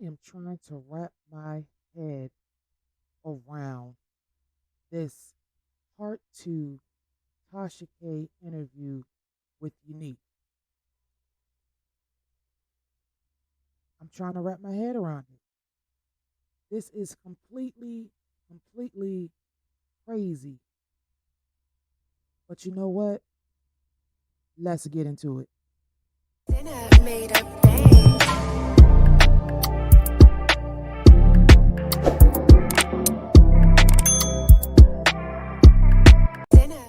am trying to wrap my head around this part two Tasha K interview with Unique. I'm trying to wrap my head around it. This is completely crazy. But you know what? Let's get into it. Dinner made a bang. Dinner.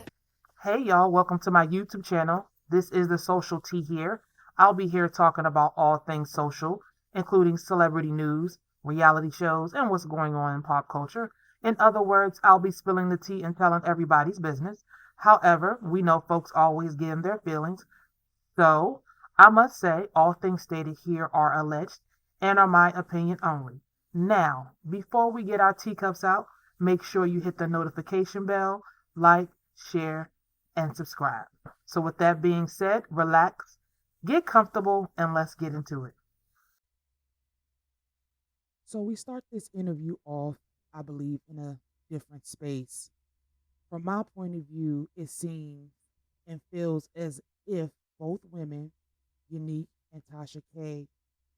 Hey y'all, welcome to my YouTube channel. This is the Social Tea here. I'll be here talking about all things social, including celebrity news, reality shows, and what's going on in pop culture. In other words, I'll be spilling the tea and telling everybody's business. However, we know folks always give their feelings. So, I must say, all things stated here are alleged and are my opinion only. Now, before we get our teacups out, make sure you hit the notification bell, like, share, and subscribe. So, with that being said, relax, get comfortable, and let's get into it. So, we start this interview off, I believe, in a different space. From my point of view, it seems and feels as if both women, Unique and Tasha K,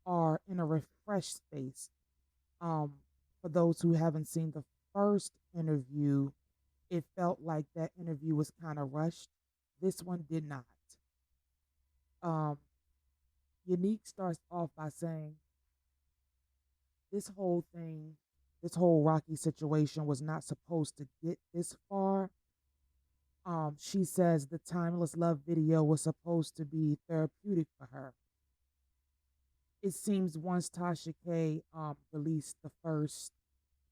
are in a refreshed space. Um, for those who haven't seen the first interview, it felt like that interview was kind of rushed. This one did not. Um, Unique starts off by saying this whole thing, this whole Rocky situation was not supposed to get this far. She says the Timeless Love video was supposed to be therapeutic for her. It seems once Tasha K released the first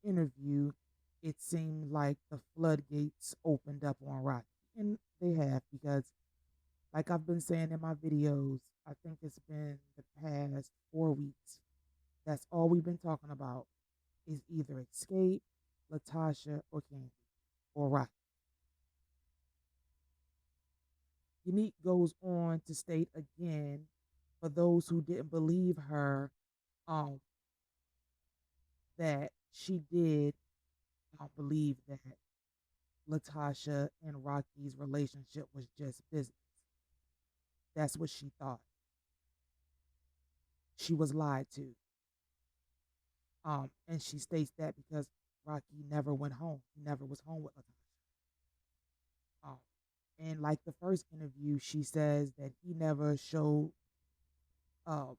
interview, it seemed like the floodgates opened up on Rocky. And they have, because like I've been saying in my videos, I think it's been the past 4 weeks. That's all we've been talking about is either Xscape, LaTocha, or Kandi, or Rocky. Unique goes on to state again, for those who didn't believe her, um, that she did believe that LaTocha and Rocky's relationship was just business. That's what she thought. She was lied to. And she states that because Rocky never went home. He never was home with LaTocha. Um, and like the first interview, she says that he never showed uh,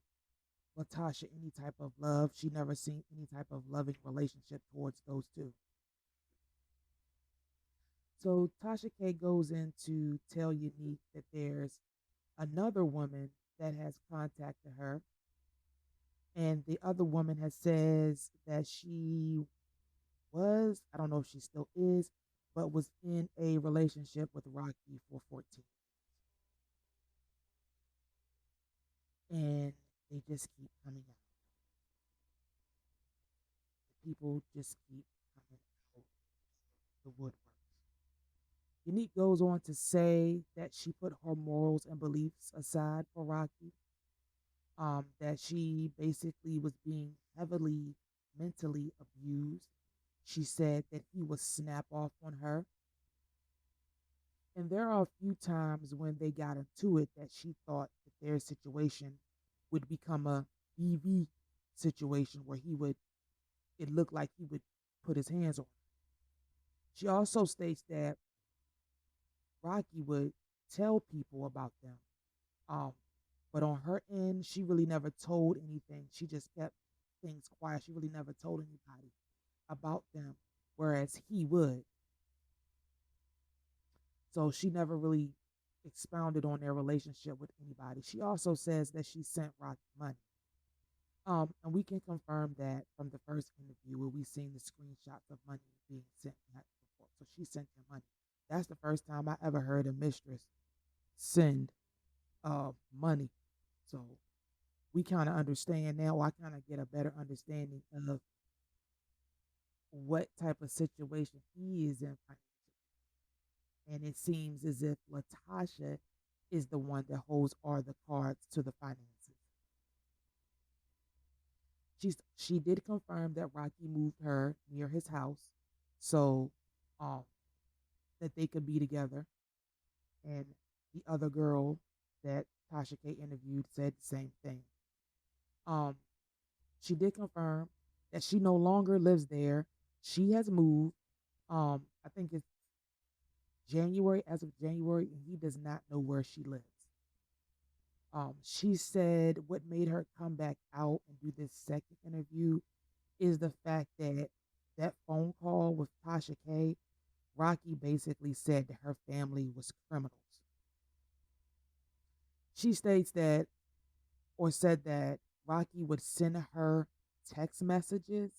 LaTocha any type of love. She never seen any type of loving relationship towards those two. So Tasha K goes in to tell Unique that there's another woman that has contacted her, and the other woman has says that she was, I don't know if she still is, but was in a relationship with Rocky for 14. And they just keep coming out. People just keep coming out the woodwork. Unique goes on to say that she put her morals and beliefs aside for Rocky, that she basically was being heavily mentally abused. She said that he would snap off on her. And there are a few times when they got into it that she thought that their situation would become a BV situation where it looked like he would put his hands on her. She also states that Rocky would tell people about them. Um, but on her end, she really never told anything. She just kept things quiet. She really never told anybody about them, whereas he would. So she never really expounded on their relationship with anybody. She also says that she sent Rocky money. And we can confirm that from the first interview where we seen the screenshots of money being sent back and forth. So she sent him money. That's the first time I ever heard a mistress send money. So we kind of understand now. I kind of get a better understanding of what type of situation he is in financially. And it seems as if LaTocha is the one that holds all the cards to the finances. She did confirm that Rocky moved her near his house, so um that they could be together. And the other girl that Tasha K interviewed said the same thing. Um, she did confirm that she no longer lives there. She has moved. I think it's January, as of January, and he does not know where she lives. She said what made her come back out and do this second interview is the fact that that phone call with Tasha K, Rocky basically said that her family was criminals. She states that, or said that Rocky would send her text messages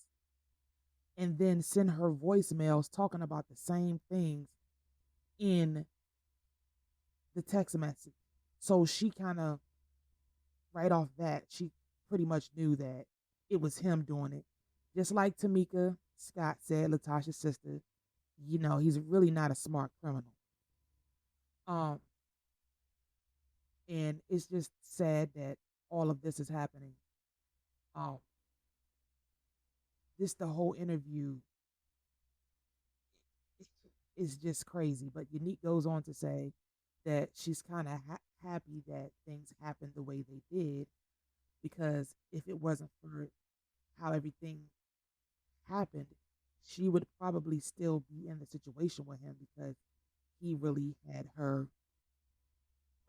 and then send her voicemails talking about the same things in the text message. So she kind of, right off that, she pretty much knew that it was him doing it. Just like Tamika Scott said, LaTocha's sister, he's really not a smart criminal. Um, and it's just sad that all of this is happening. Um, this the whole interview is just crazy. But Unique goes on to say that she's kind of happy that things happened the way they did, because if it wasn't for how everything happened, she would probably still be in the situation with him, because he really had her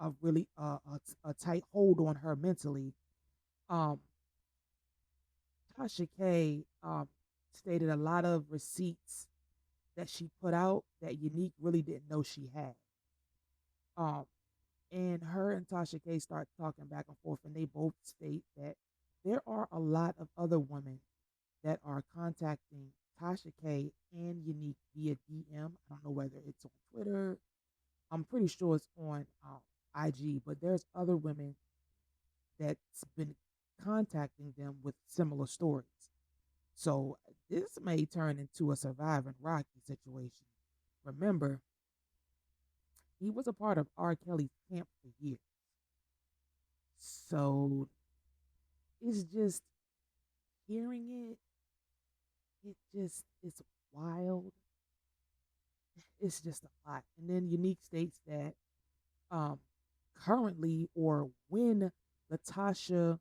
a really a tight hold on her mentally. Um, Tasha K stated a lot of receipts that she put out that Unique really didn't know she had. Um, and her and Tasha K start talking back and forth, and they both state that there are a lot of other women that are contacting Tasha K and Unique via DM. I don't know whether it's on Twitter. I'm pretty sure it's on IG, but there's other women that's been contacting them with similar stories. So this may turn into a surviving Rocky situation. Remember, he was a part of R. Kelly's camp for years. So it's just hearing it just it's wild. It's just a lot. And then Unique states that um currently, or when LaTocha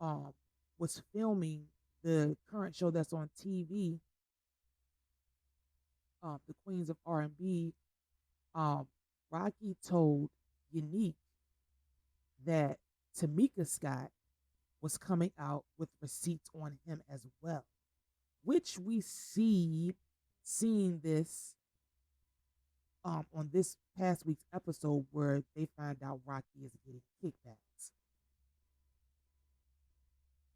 um was filming the current show that's on TV, the Queens of R&B, um, Rocky told Unique that Tamika Scott was coming out with receipts on him as well, which we seeing this on this past week's episode where they find out Rocky is getting kickbacks.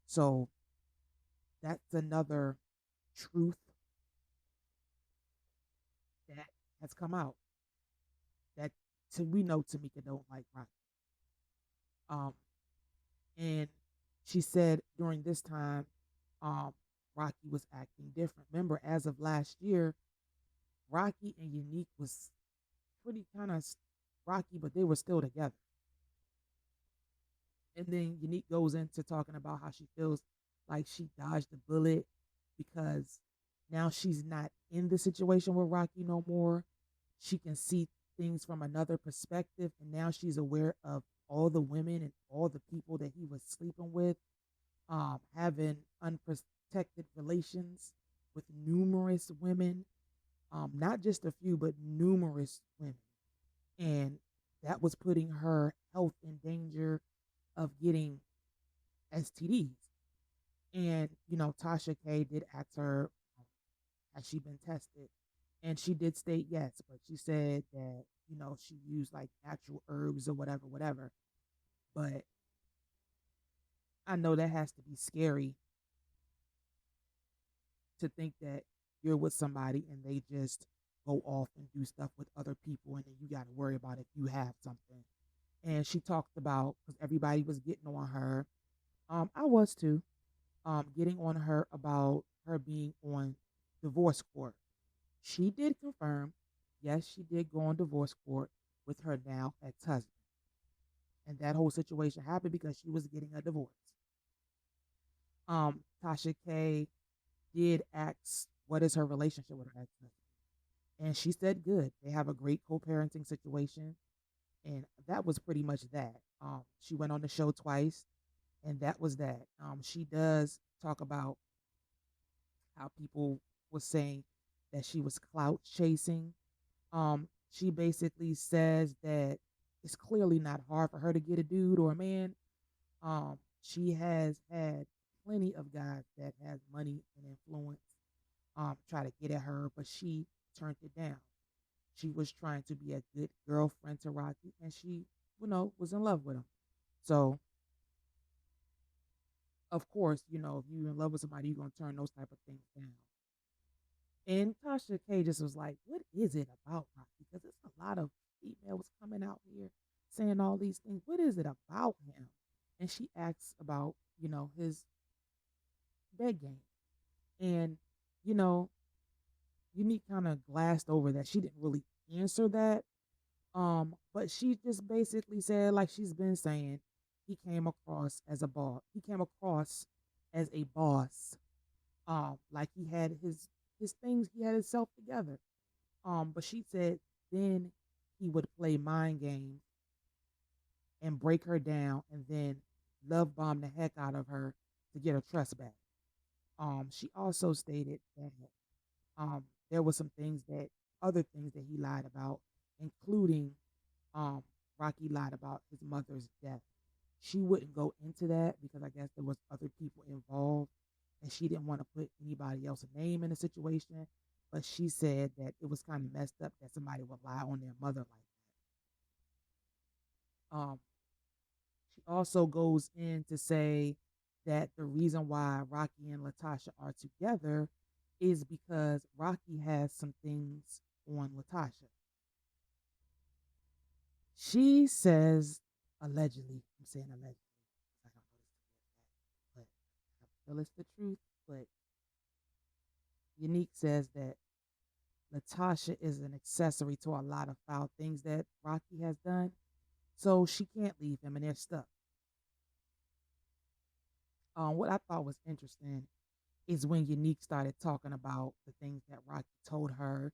So that's another truth that has come out, that we know Tamika don't like Rocky. Um, and she said during this time, um, Rocky was acting different. Remember, as of last year, Rocky and Unique was pretty kind of rocky, but they were still together. And then Unique goes into talking about how she feels like she dodged a bullet, because now she's not in the situation with Rocky no more. She can see things from another perspective, and now she's aware of all the women and all the people that he was sleeping with, having unprotected relations with numerous women, not just a few, but numerous women. And that was putting her health in danger of getting STDs. And, Tasha K did ask her, has she been tested? And she did state yes, but she said that, she used like natural herbs or whatever, whatever. But I know that has to be scary to think that you're with somebody and they just go off and do stuff with other people, and then you got to worry about if you have something. And she talked about, because everybody was getting on her, I was too, getting on her about her being on divorce court. She did confirm, yes, she did go on divorce court with her now ex-husband. And that whole situation happened because she was getting a divorce. Tasha K did ask what is her relationship with her ex-husband, and she said good. They have a great co-parenting situation, and that was pretty much that. She went on the show twice, and that was that. She does talk about how people was saying that she was clout chasing. She basically says that it's clearly not hard for her to get a dude or a man. She has had plenty of guys that has money and influence try to get at her, but she turned it down. She was trying to be a good girlfriend to Rocky, and she, was in love with him. So, of course, if you're in love with somebody, you're gonna turn those type of things down. And Tasha K just was like, "What is it about Rocky? Because there's a lot of females coming out here saying all these things. What is it about him?" And she asks about, his bed game. And, you know, Unique kind of glassed over that. She didn't really answer that. But she just basically said, like she's been saying, he came across as a boss. He came across as a boss. Like he had his things, he had himself together. But she said then he would play mind games and break her down and then love bomb the heck out of her to get her trust back. She also stated that there were some things that other things that he lied about, including um, Rocky lied about his mother's death. She wouldn't go into that because I guess there was other people involved, and she didn't want to put anybody else's name in the situation. But she said that it was kind of messed up that somebody would lie on their mother like that. She also goes in to say that the reason why Rocky and LaTocha are together is because Rocky has some things on LaTocha. She says allegedly, I'm saying allegedly, I don't know this to be a fact, but I feel it's the truth. But Unique says that LaTocha is an accessory to a lot of foul things that Rocky has done. So she can't leave him and they're stuck. What I thought was interesting is when Unique started talking about the things that Rocky told her,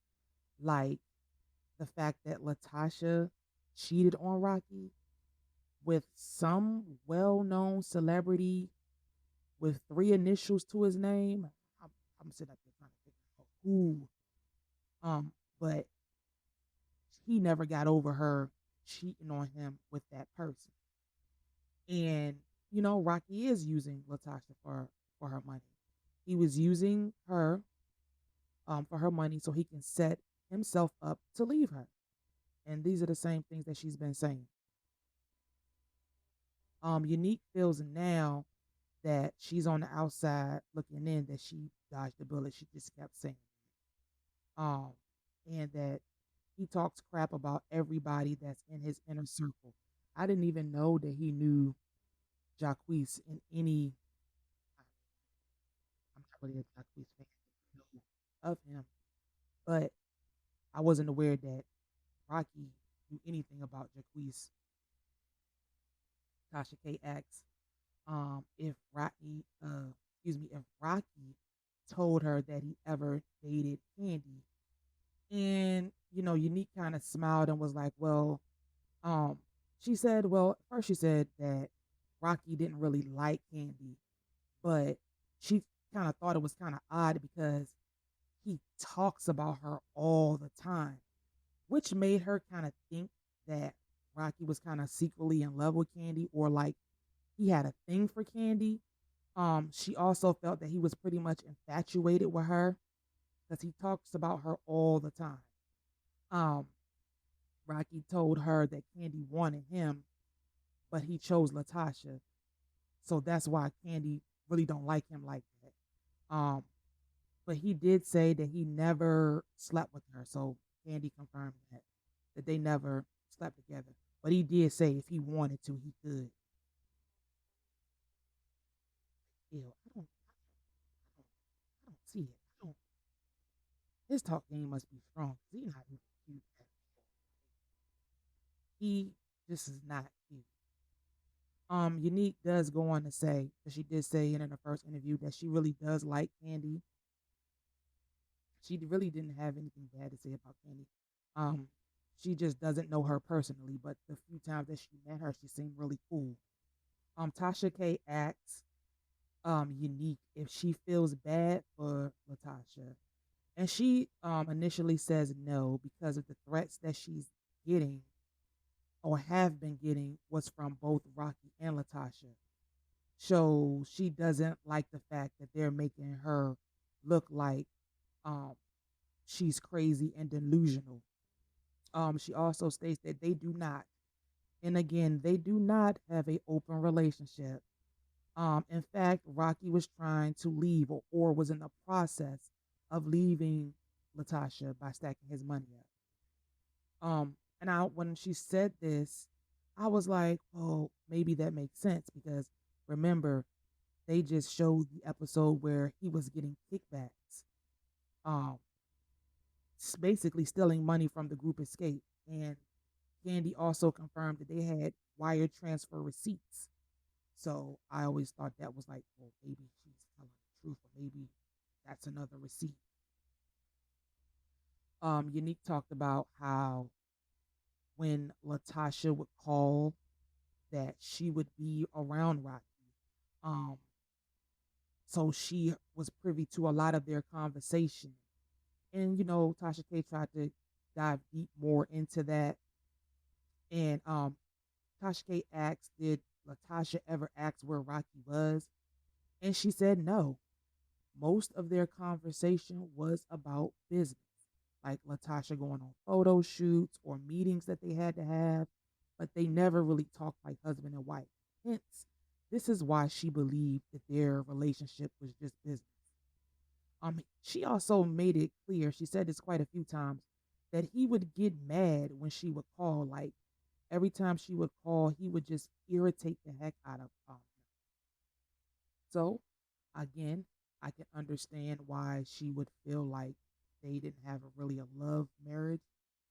like the fact that LaTocha cheated on Rocky with some well-known celebrity with three initials to his name. I'm, I'm sitting up here trying to figure out who. But he never got over her cheating on him with that person. And Rocky is using LaTocha for her money. He was using her for her money so he can set himself up to leave her. And these are the same things that she's been saying. Unique feels now that she's on the outside looking in that she dodged the bullet. She just kept saying, um, and that he talks crap about everybody that's in his inner circle. I didn't even know that he knew Jacquees in any. I'm not really a Jacquees fan of him, but I wasn't aware that Rocky knew anything about Jacquees. Tasha K asks if if Rocky told her that he ever dated Kandi, and Unique kind of smiled and was like, "Well, um," she said, "Well, first she said that Rocky didn't really like Kandi, but she kind of thought it was kind of odd because he talks about her all the time, which made her kind of think that Rocky was kind of secretly in love with Kandi or like he had a thing for Kandi. She also felt that he was pretty much infatuated with her because he talks about her all the time. Um, Rocky told her that Kandi wanted him, but he chose LaTocha, so that's why Kandi really don't like him like that. But he did say that he never slept with her, so Kandi confirmed that they never slept together. But he did say if he wanted to, he could. Ew, I don't see it. I don't. His talk game must be strong because he's not even cute at all. He just is not cute. Unique does go on to say, because she did say in the first interview that she really does like Kandi. She really didn't have anything bad to say about Kandi. Um, she just doesn't know her personally, but the few times that she met her, she seemed really cool. Tasha K asks Unique if she feels bad for LaTocha, and she initially says no because of the threats that she's getting or have been getting was from both Rocky and LaTocha. So she doesn't like the fact that they're making her look like um, she's crazy and delusional. She also states that they do not, and again, they do not have a open relationship. In fact, Rocky was trying to leave or was in the process of leaving LaTocha by stacking his money up. And I when she said this, I was like, oh, maybe that makes sense because remember, they just showed the episode where he was getting kickbacks, um, basically stealing money from the group Xscape. And Kandi also confirmed that they had wire transfer receipts. So I always thought that was like, well, maybe she's telling the truth, or maybe that's another receipt. Unique talked about how when LaTocha would call, that she would be around Rocky. Um, so she was privy to a lot of their conversation. And Tasha K tried to dive deep more into that. And Tasha K asked, did LaTocha ever ask where Rocky was? And she said no. Most of their conversation was about business, like LaTocha going on photo shoots or meetings that they had to have, but they never really talked like husband and wife. Hence, this is why she believed that their relationship was just business. She also made it clear, she said this quite a few times, that he would get mad when she would call. Like every time she would call, he would just irritate the heck out of so again, I can understand why she would feel like they didn't have really a love marriage.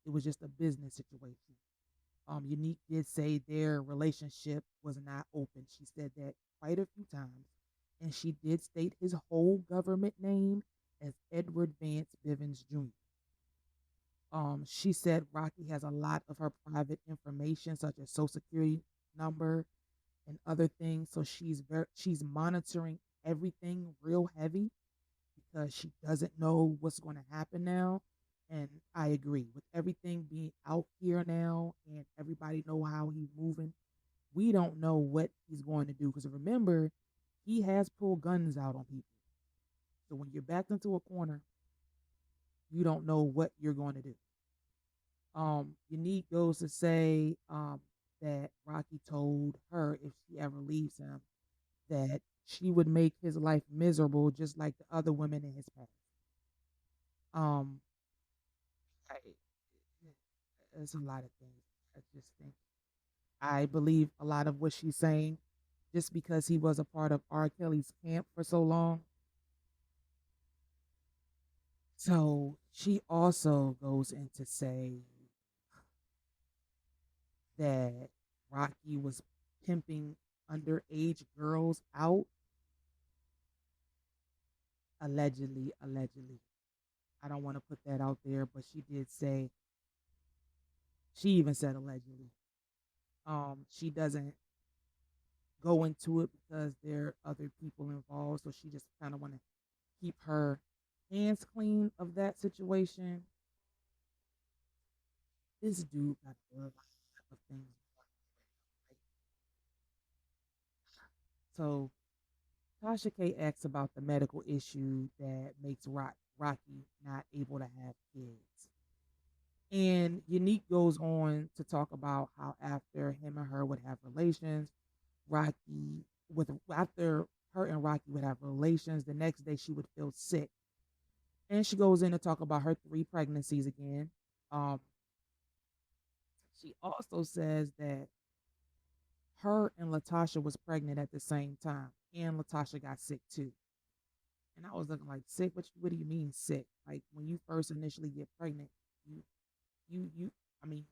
It was just a business situation. Unique did say their relationship was not open. She said that quite a few times. And she did state his whole government name as Edward Vance Bivens Jr. She said Rocky has a lot of her private information, such as social security number and other things. So she's monitoring everything real heavy because she doesn't know what's going to happen now. And I agree with everything being out here now and everybody know how he's moving. We don't know what he's going to do because remember, he has pulled guns out on people. So when you're backed into a corner, you don't know what you're going to do. Unique goes to say that Rocky told her if she ever leaves him that she would make his life miserable just like the other women in his past. Um, I, it's a lot of things. I just think I believe a lot of what she's saying just because he was a part of R. Kelly's camp for so long. So she also goes in to say that Rocky was pimping underage girls out, allegedly, allegedly. I don't want to put that out there, but she did say, she even said allegedly. She doesn't go into it because there are other people involved, so she just kind of want to keep her hands clean of that situation. This dude got a lot of things. So Tasha K asks about the medical issue that makes Rocky not able to have kids. And Unique goes on to talk about how after him and her would have relations, Rocky with after her and Rocky would have relations, the next day she would feel sick. And she goes in to talk about her 3 pregnancies again. Um, she also says that her and LaTocha was pregnant at the same time, and LaTocha got sick too. And I was looking like sick. What do you mean sick? Like when you first initially get pregnant, you. I mean,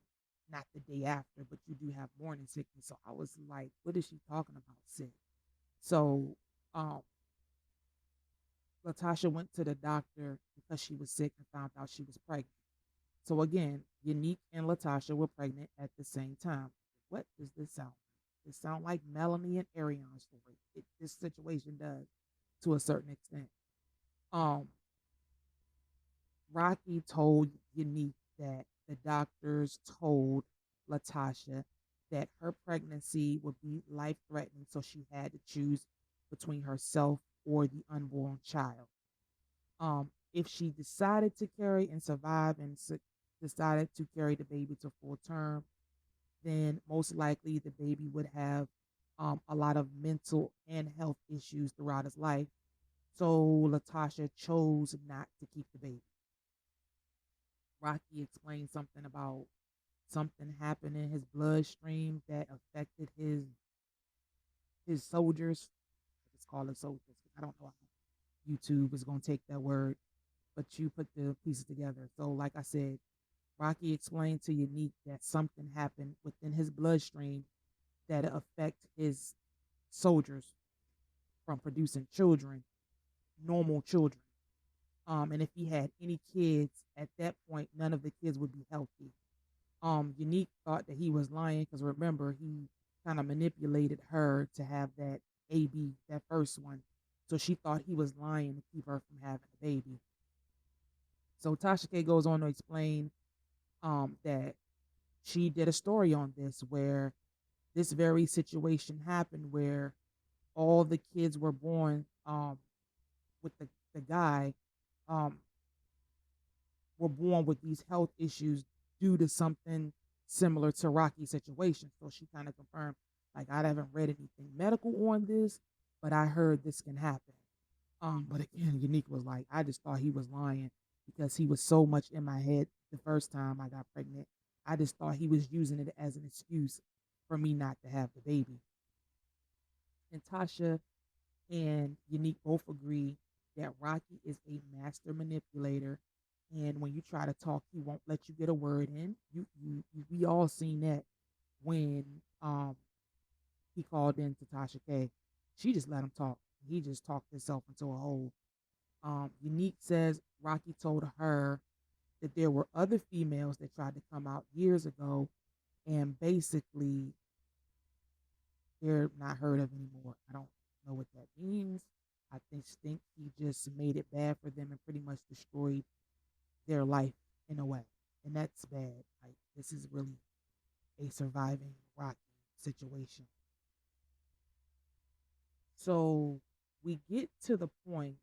not the day after, but you do have morning sickness. So I was like, what is she talking about, sick? So um, LaTocha went to the doctor because she was sick and found out she was pregnant. So again, Unique and LaTocha were pregnant at the same time. What does this sound like? It sound like Melanie and Arion's story. This situation does to a certain extent. Um, Rocky told Unique that the doctors told LaTocha that her pregnancy would be life threatening, so she had to choose between herself or the unborn child. If she decided to carry and survive and decided to carry the baby to full term, then most likely the baby would have a lot of mental and health issues throughout his life. So LaTocha chose not to keep the baby. Rocky explained something about something happened in his bloodstream that affected his soldiers. I just call it soldiers. I don't know how YouTube is going to take that word, but you put the pieces together. So, like I said, Rocky explained to Unique that something happened within his bloodstream that affect his soldiers from producing children, normal children. And if he had any kids at that point, none of the kids would be healthy. Unique thought that he was lying because remember he kind of manipulated her to have that AB, that first one. So she thought he was lying to keep her from having a baby. So Tasha K goes on to explain that she did a story on this where this very situation happened where all the kids were born with the guy um, were born with these health issues due to something similar to Rocky's situation. So she kind of confirmed, like, I haven't read anything medical on this, but I heard this can happen. But again, Unique was like, I just thought he was lying because he was so much in my head the first time I got pregnant. I just thought he was using it as an excuse for me not to have the baby. And Tasha and Unique both agree that Rocky is a master manipulator, and when you try to talk, he won't let you get a word in. We all seen that when he called in to Tasha K. She just let him talk. He just talked himself into a hole. Unique says Rocky told her that there were other females that tried to come out years ago, and basically they're not heard of anymore. I don't know what that means. I think he just made it bad for them and pretty much destroyed their life in a way. And that's bad. Like this is really a surviving Rocky situation. So we get to the point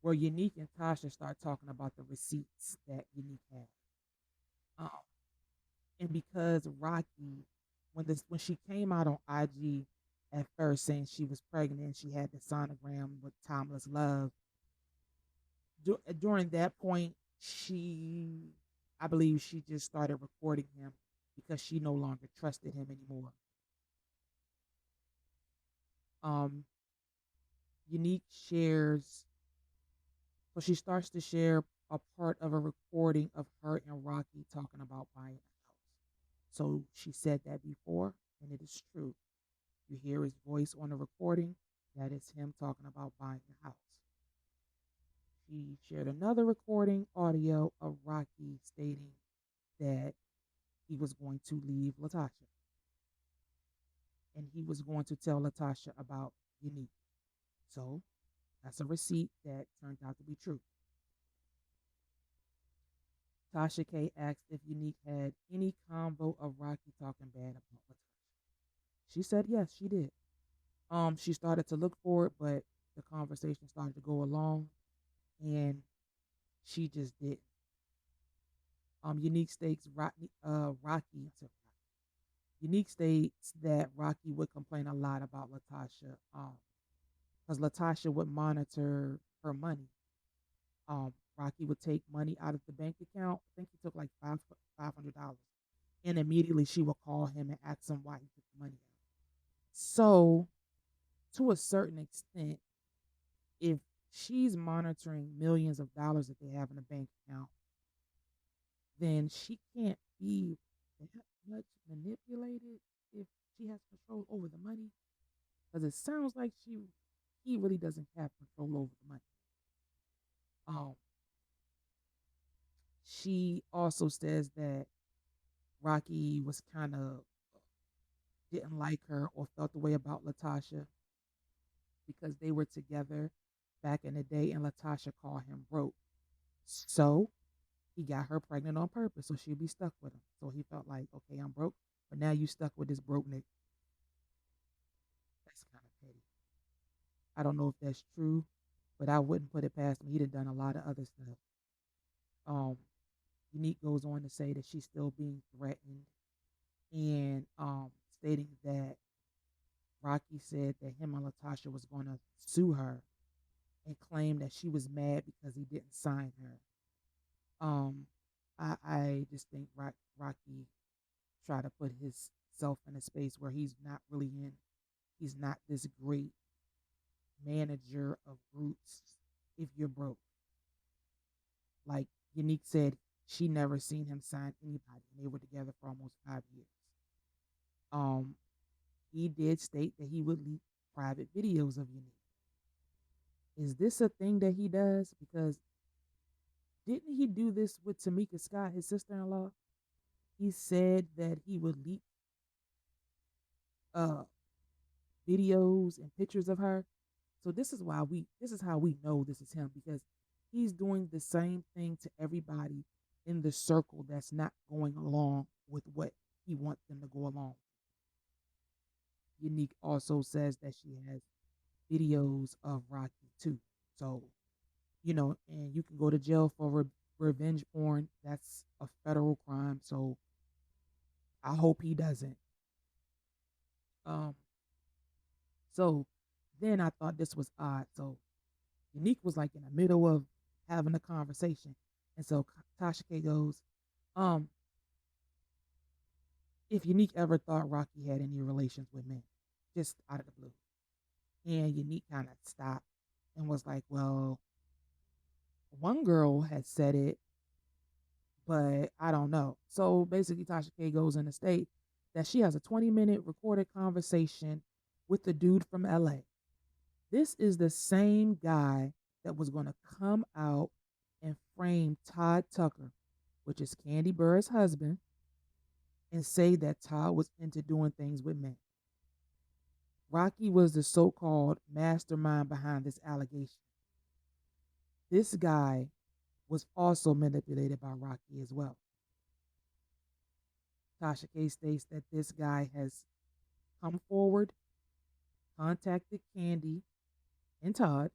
where Unique and Tasha start talking about the receipts that Unique had. Um, and because Rocky, when she came out on IG at first saying she was pregnant and she had the sonogram with Timeless Love, during that point, I believe she just started recording him because she no longer trusted him anymore. Um, Unique shares, so she starts to share a part of a recording of her and Rocky talking about buying a house. So she said that before, and it is true. You hear his voice on the recording, that is him talking about buying a house. She shared another recording audio of Rocky stating that he was going to leave LaTocha and he was going to tell LaTocha about Unique. So that's a receipt that turned out to be true. Tasha K asked if Unique had any convo of Rocky talking bad about LaTocha. She said yes, she did. She started to look for it, but the conversation started to go along, and she just didn't. Unique states Rocky. Unique states that Rocky would complain a lot about LaTocha, because LaTocha would monitor her money. Rocky would take money out of the bank account. I think he took like $500, and immediately she would call him and ask him why he took the money out. So, to a certain extent, if she's monitoring millions of dollars that they have in a bank account, then she can't be that much manipulated if she has control over the money? Because it sounds like he really doesn't have control over the money. Um, she also says that Rocky was kind of didn't like her or felt the way about LaTocha because they were together back in the day and LaTocha called him broke. So he got her pregnant on purpose so she'd be stuck with him. So he felt like, okay, I'm broke, but now you stuck with this broke nigga. That's kind of petty. I don't know if that's true, but I wouldn't put it past him. He'd have done a lot of other stuff. Um, Unique goes on to say that she's still being threatened and stating that Rocky said that him and LaTocha was going to sue her and claimed that she was mad because he didn't sign her. I just think Rocky tried to put himself in a space where he's not really in. He's not this great manager of groups if you're broke. Like Unique said, she never seen him sign anybody, and they were together for almost 5 years. Um, he did state that he would leak private videos of Unique. Is this a thing that he does? Because didn't he do this with Tamika Scott, his sister-in-law? He said that he would leak uh videos and pictures of her. So this is how we know this is him because he's doing the same thing to everybody in the circle that's not going along with what he wants them to go along. Unique also says that she has videos of Rocky too. So, and you can go to jail for revenge porn. That's a federal crime. So I hope he doesn't. Um, so then I thought this was odd. So Unique was like in the middle of having a conversation. And so Tasha K goes, um, if Unique ever thought Rocky had any relations with men, just out of the blue. And Unique kind of stopped and was like, well, one girl had said it, but I don't know. So basically, Tasha K goes in to state that she has a 20-minute recorded conversation with the dude from LA. This is the same guy that was going to come out and frame Todd Tucker, which is Kandi Burruss' husband, and say that Todd was into doing things with men. Rocky was the so-called mastermind behind this allegation. This guy was also manipulated by Rocky as well. Tasha K states that this guy has come forward, contacted Kandi and Todd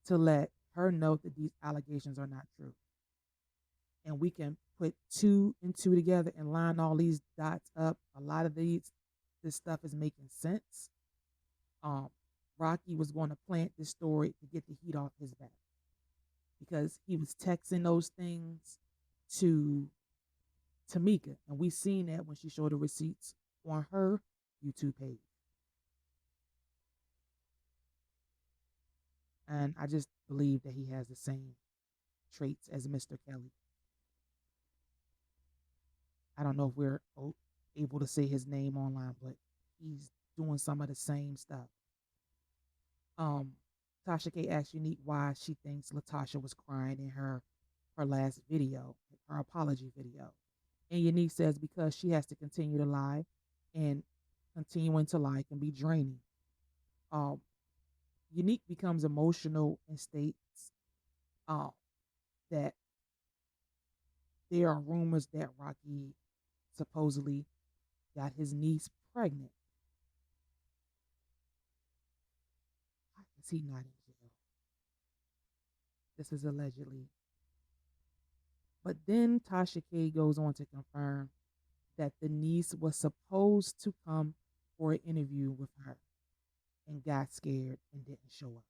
to let her know that these allegations are not true. And we can put two and two together and line all these dots up. A lot of this stuff is making sense. Rocky was going to plant this story to get the heat off his back because he was texting those things to Tamika, and we seen that when she showed the receipts on her YouTube page. And I just believe that he has the same traits as Mr. Kelly. I don't know if we're able to say his name online, but he's doing some of the same stuff. Tasha K asked Unique why she thinks LaTocha was crying in her last video, her apology video. And Unique says because she has to continue to lie, and continuing to lie can be draining. Unique becomes emotional and states that there are rumors that Rocky supposedly got his niece pregnant. Why is he not in jail? This is allegedly. But then Tasha K goes on to confirm that the niece was supposed to come for an interview with her and got scared and didn't show up.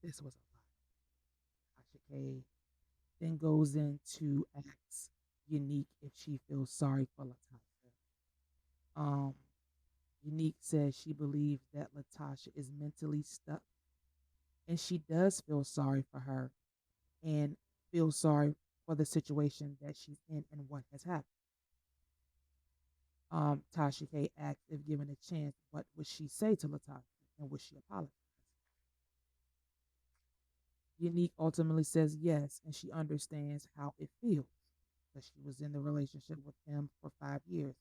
This was a lot. Tasha K then goes into ask Unique if she feels sorry for LaTocha. Um, Unique says she believes that LaTocha is mentally stuck And she does feel sorry for her and feel sorry for the situation that she's in and what has happened. Tasha K asked if given a chance, what would she say to LaTocha and would she apologize? Unique ultimately says yes, and she understands how it feels because she was in the relationship with him for 5 years.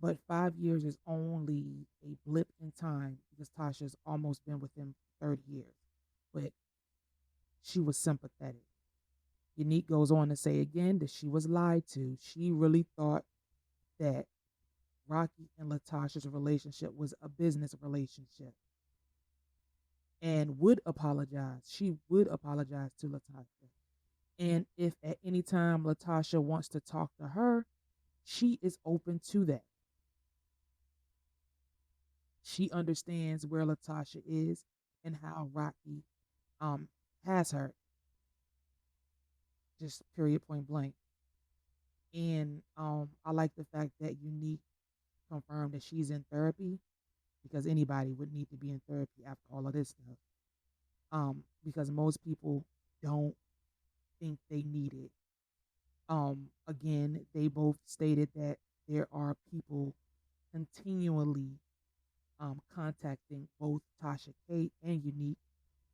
But 5 years is only a blip in time because Tasha's almost been with him for 30 years. But she was sympathetic. Unique goes on to say again that she was lied to. She really thought that Rocky and LaTosha's relationship was a business relationship and would apologize. She would apologize to LaTosha. And if at any time LaTosha wants to talk to her, she is open to that. She understands where LaTosha is and how Rocky um has her, just period point blank. And I like the fact that Unique confirmed that she's in therapy because anybody would need to be in therapy after all of this stuff. Because most people don't think they need it. Again, they both stated that there are people continually contacting both Tasha K and Unique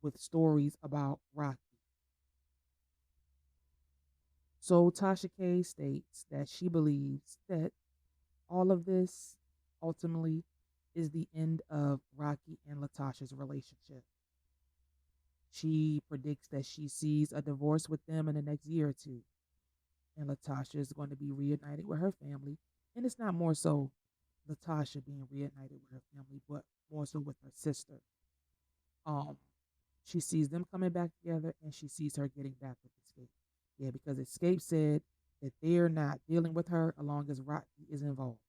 with stories about Rocky. So Tasha K states that she believes that all of this ultimately is the end of Rocky and LaTosha's relationship. She predicts that she sees a divorce with them in the next year or two, and LaTosha is going to be reunited with her family. And it's not more so LaTosha being reunited with her family, but more so with her sister. Um, she sees them coming back together, and she sees her getting back with Xscape. Yeah, because Xscape said that they're not dealing with her as long as Rocky is involved.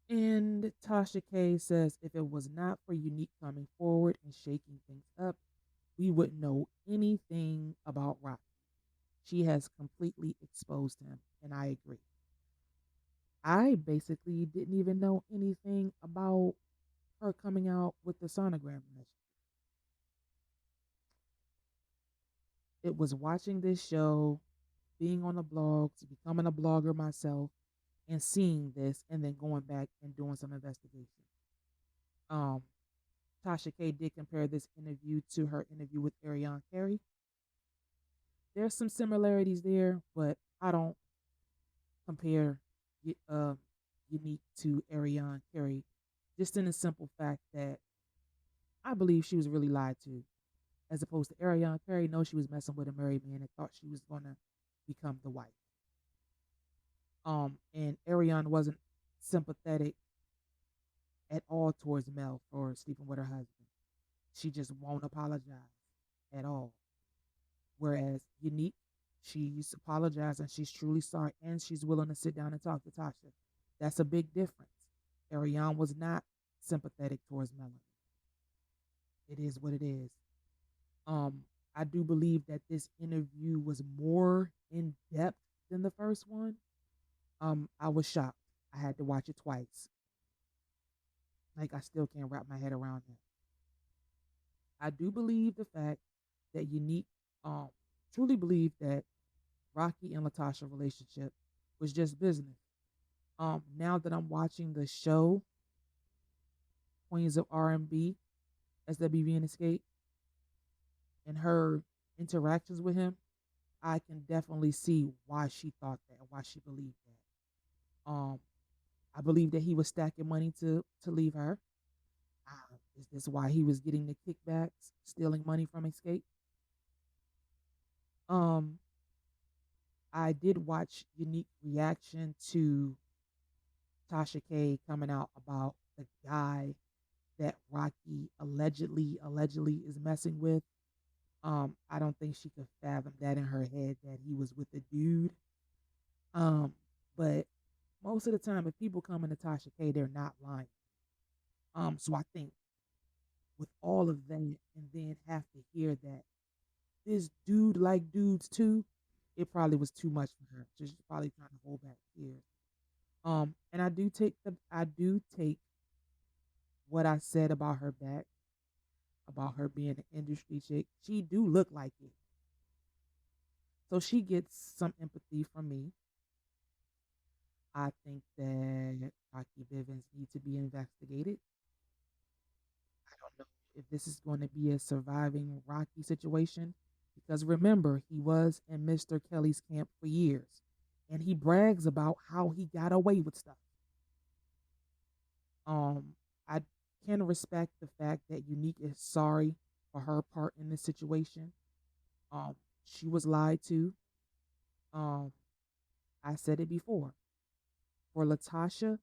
And Tasha K says if it was not for Unique coming forward and shaking things up, we wouldn't know anything about Rocky. She has completely exposed him, and I agree. I basically didn't even know anything about her coming out with the sonogram message. It was watching this show, being on the blogs, becoming a blogger myself, and seeing this, and then going back and doing some investigation. Um, Tasha K did compare this interview to her interview with Ariane Carey. There's some similarities there, but I don't compare uh, Unique to Ariane Carey, just in the simple fact that I believe she was really lied to, as opposed to Ariane Carey. No, she was messing with a married man and thought she was gonna become the wife. And Ariane wasn't sympathetic at all towards Mel for sleeping with her husband. She just won't apologize at all. Whereas Unique, she's apologized and she's truly sorry and she's willing to sit down and talk to Tasha. That's a big difference. Ariane was not sympathetic towards Melanie. It is what it is. Um, I do believe that this interview was more in depth than the first one. I was shocked. I had to watch it twice. Like I still can't wrap my head around that. I do believe the fact that Unique um truly believed that Rocky and LaTosha relationship was just business. Now that I'm watching the show Queens of R&B, SWV and Escape, and her interactions with him, I can definitely see why she thought that, why she believed that. I believe that he was stacking money to leave her. Is this why he was getting the kickbacks, stealing money from Escape? Um, I did watch Unique reaction to Tasha K coming out about the guy that Rocky allegedly is messing with. I don't think she could fathom that in her head that he was with the dude. But most of the time, if people come into Tasha K, they're not lying. So I think with all of that, and then have to hear that this dude like dudes too, it probably was too much for her. She's probably trying to hold back tears. And I do take what I said about her back, about her being an industry chick, she do look like it. So she gets some empathy from me. I think that Rock Bivens need to be investigated. I don't know if this is going to be a surviving Rocky situation because remember, he was in Mr. Kelly's camp for years and he brags about how he got away with stuff. I can respect the fact that Unique is sorry for her part in this situation. Um, she was lied to. Um, I said it before. For LaTocha,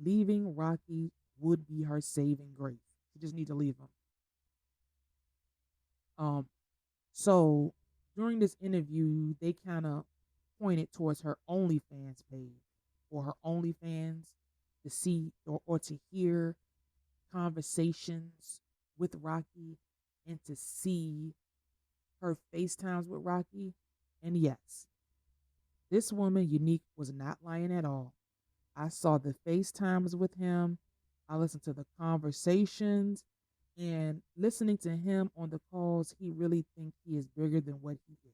leaving Rocky would be her saving grace. She just need to leave him. Um, so during this interview, they kind of pointed towards her OnlyFans page or her OnlyFans to see or to hear conversations with Rocky and to see her FaceTimes with Rocky. And yes, this woman, Unique, was not lying at all. I saw the FaceTimes with him. I listened to the conversations and listening to him on the calls, he really thinks he is bigger than what he is.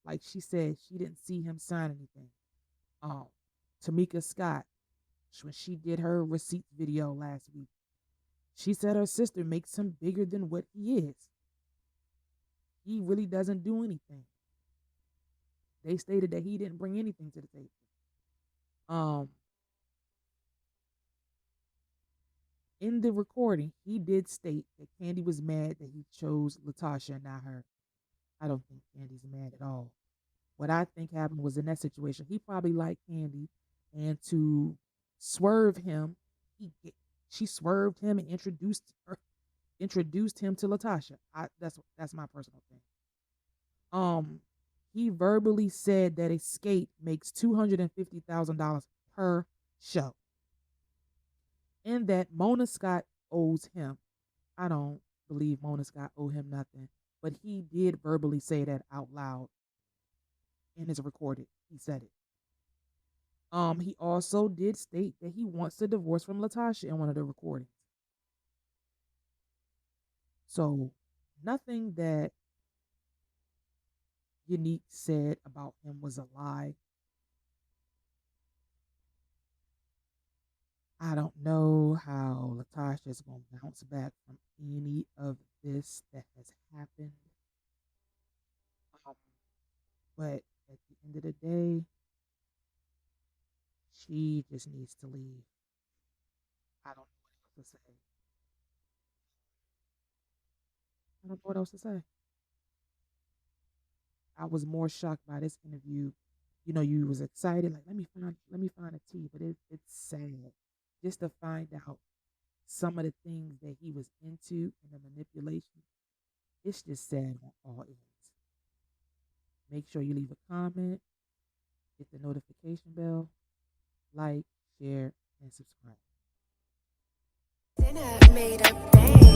Like she said, she didn't see him sign anything. Um, Tamika Scott, when she did her receipts video last week, she said her sister makes him bigger than what he is. He really doesn't do anything. They stated that he didn't bring anything to the table. In the recording, he did state that Kandi was mad that he chose LaTocha and not her. I don't think Kandi's mad at all. What I think happened was in that situation, he probably liked Kandi, and to swerve him, she swerved him and introduced him to LaTocha. That's my personal thing. He verbally said that Xscape makes $250,000 per show, and that Mona Scott owes him. I don't believe Mona Scott owed him nothing, but he did verbally say that out loud in his recorded. He said it. He also did state that he wants a divorce from LaTocha in one of the recordings. So nothing that Unique said about him was a lie. I don't know how LaTocha is going to bounce back from any of this that has happened. But at the end of the day, she just needs to leave. I don't know what else to say. I don't know what else to say. I was more shocked by this interview. You know, you was excited, like let me find a tea, but it's sad just to find out some of the things that he was into and the manipulation. It's just sad on all ends. Make sure you leave a comment, hit the notification bell, like, share, and subscribe. Dinner made a bang.